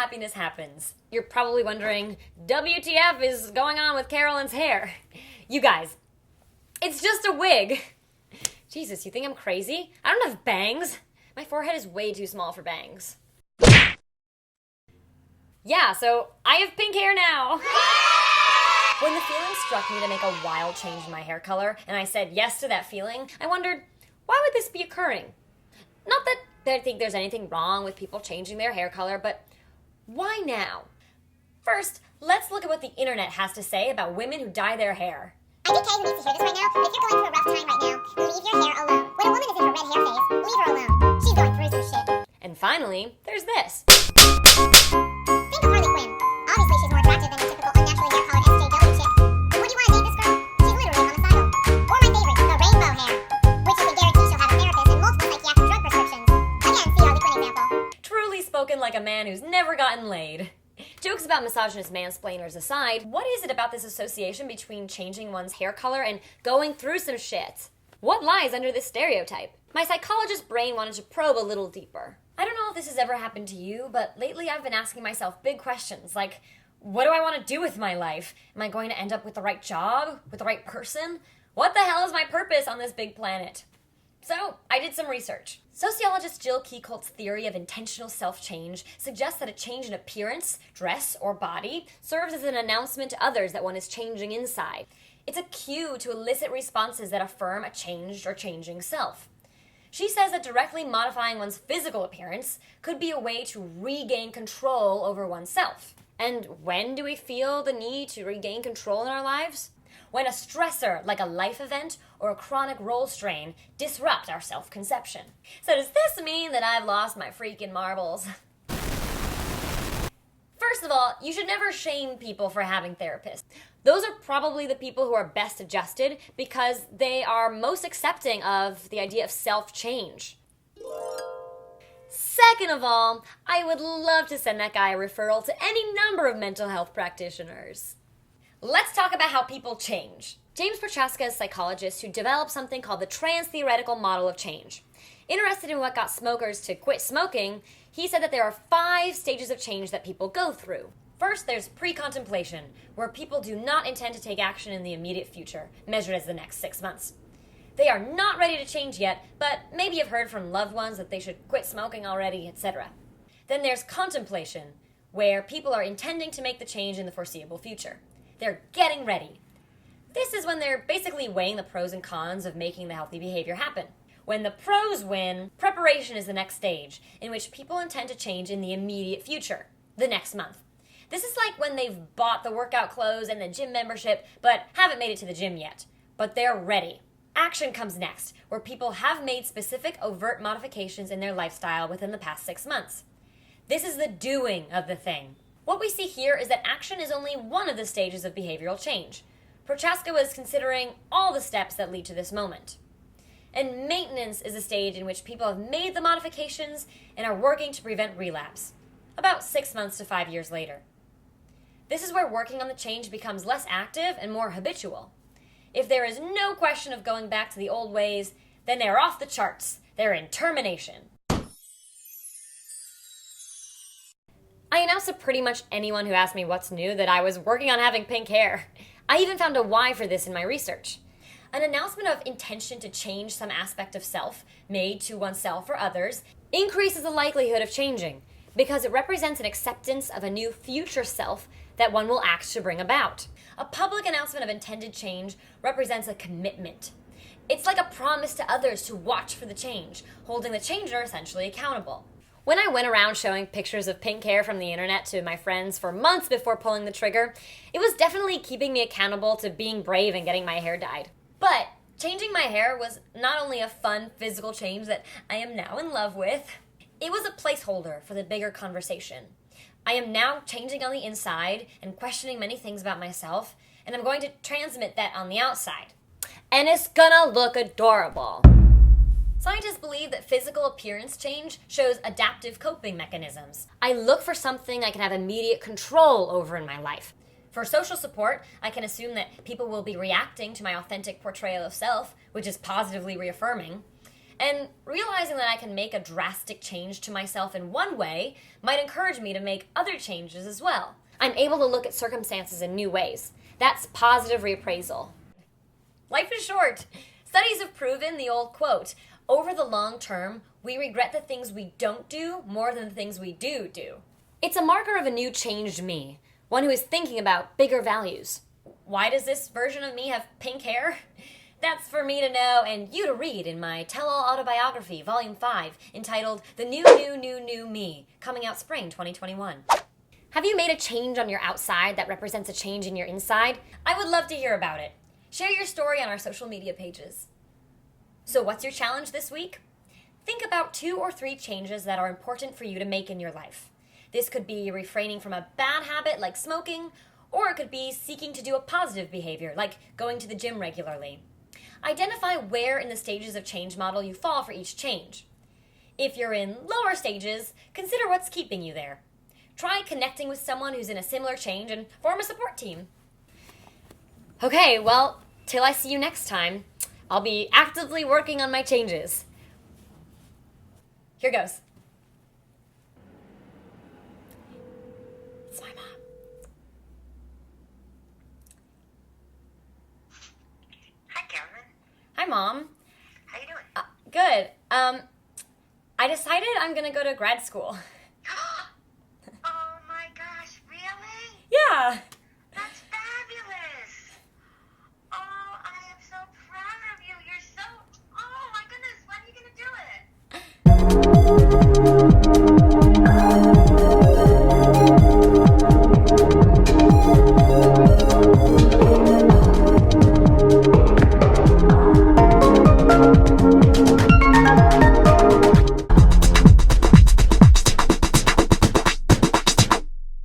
happiness happens. You're probably wondering, WTF is going on with Carolyn's hair? You guys, it's just a wig. Jesus, you think I'm crazy? I don't have bangs. My forehead is way too small for bangs. Yeah, so I have pink hair now. When the feeling struck me to make a wild change in my hair color, and I said yes to that feeling, I wondered, why would this be occurring? Not that I think there's anything wrong with people changing their hair color, but why now? First, let's look at what the internet has to say about women who dye their hair. I think Kay needs to hear this right now, but if you're going through a rough time right now, leave your hair alone. When a woman is in her red hair phase, leave her alone. She's going through some shit. And finally, there's this. Think of Harley Quinn. Obviously, she's more attractive than your typical unnaturally hair-colored SJW chick. And what do you want to name this girl? She's literally homicidal. Or my favorite, the rainbow hair, which you can guarantee she'll have a therapist and multiple psychiatric drug prescriptions. Again, see Harley Quinn example. Truly spoken like a man who's never gotten laid. Jokes about misogynist mansplainers aside, what is it about this association between changing one's hair color and going through some shit? What lies under this stereotype? My psychologist brain wanted to probe a little deeper. I don't know if this has ever happened to you, but lately I've been asking myself big questions like, what do I want to do with my life? Am I going to end up with the right job? With the right person? What the hell is my purpose on this big planet? So, I did some research. Sociologist Jill Keekolt's theory of intentional self-change suggests that a change in appearance, dress, or body serves as an announcement to others that one is changing inside. It's a cue to elicit responses that affirm a changed or changing self. She says that directly modifying one's physical appearance could be a way to regain control over oneself. And when do we feel the need to regain control in our lives? When a stressor, like a life event or a chronic role strain, disrupt our self-conception. So does this mean that I've lost my freaking marbles? First of all, you should never shame people for having therapists. Those are probably the people who are best adjusted because they are most accepting of the idea of self-change. Second of all, I would love to send that guy a referral to any number of mental health practitioners. Let's talk about how people change. James Prochaska is a psychologist who developed something called the trans-theoretical model of change. Interested in what got smokers to quit smoking, he said that there are 5 stages of change that people go through. First, there's pre-contemplation, where people do not intend to take action in the immediate future, measured as the next 6 months. They are not ready to change yet, but maybe have heard from loved ones that they should quit smoking already, etc. Then there's contemplation, where people are intending to make the change in the foreseeable future. They're getting ready. This is when they're basically weighing the pros and cons of making the healthy behavior happen. When the pros win, preparation is the next stage, in which people intend to change in the immediate future, the next month. This is like when they've bought the workout clothes and the gym membership, but haven't made it to the gym yet. But they're ready. Action comes next, where people have made specific overt modifications in their lifestyle within the past 6 months. This is the doing of the thing. What we see here is that action is only one of the stages of behavioral change. Prochaska was considering all the steps that lead to this moment. And maintenance is a stage in which people have made the modifications and are working to prevent relapse, about 6 months to 5 years later. This is where working on the change becomes less active and more habitual. If there is no question of going back to the old ways, then they're off the charts. They're in termination. I announced to pretty much anyone who asked me what's new that I was working on having pink hair. I even found a why for this in my research. An announcement of intention to change some aspect of self, made to oneself or others, increases the likelihood of changing, because it represents an acceptance of a new future self that one will act to bring about. A public announcement of intended change represents a commitment. It's like a promise to others to watch for the change, holding the changer essentially accountable. When I went around showing pictures of pink hair from the internet to my friends for months before pulling the trigger, it was definitely keeping me accountable to being brave and getting my hair dyed. But changing my hair was not only a fun physical change that I am now in love with, it was a placeholder for the bigger conversation. I am now changing on the inside and questioning many things about myself, and I'm going to transmit that on the outside. And it's gonna look adorable. Scientists believe that physical appearance change shows adaptive coping mechanisms. I look for something I can have immediate control over in my life. For social support, I can assume that people will be reacting to my authentic portrayal of self, which is positively reaffirming. And realizing that I can make a drastic change to myself in one way might encourage me to make other changes as well. I'm able to look at circumstances in new ways. That's positive reappraisal. Life is short. Studies have proven the old quote, over the long term, we regret the things we don't do more than the things we do. It's a marker of a new changed me, one who is thinking about bigger values. Why does this version of me have pink hair? That's for me to know and you to read in my tell-all autobiography, Volume 5, entitled The New Me, coming out spring 2021. Have you made a change on your outside that represents a change in your inside? I would love to hear about it. Share your story on our social media pages. So what's your challenge this week? Think about 2 or 3 changes that are important for you to make in your life. This could be refraining from a bad habit like smoking, or it could be seeking to do a positive behavior like going to the gym regularly. Identify where in the stages of change model you fall for each change. If you're in lower stages, consider what's keeping you there. Try connecting with someone who's in a similar change and form a support team. Okay, well, till I see you next time, I'll be actively working on my changes. Here goes. It's my mom. Hi, Carolyn. Hi, Mom. How you doing? Good. I decided I'm gonna go to grad school. Oh my gosh, really? Yeah.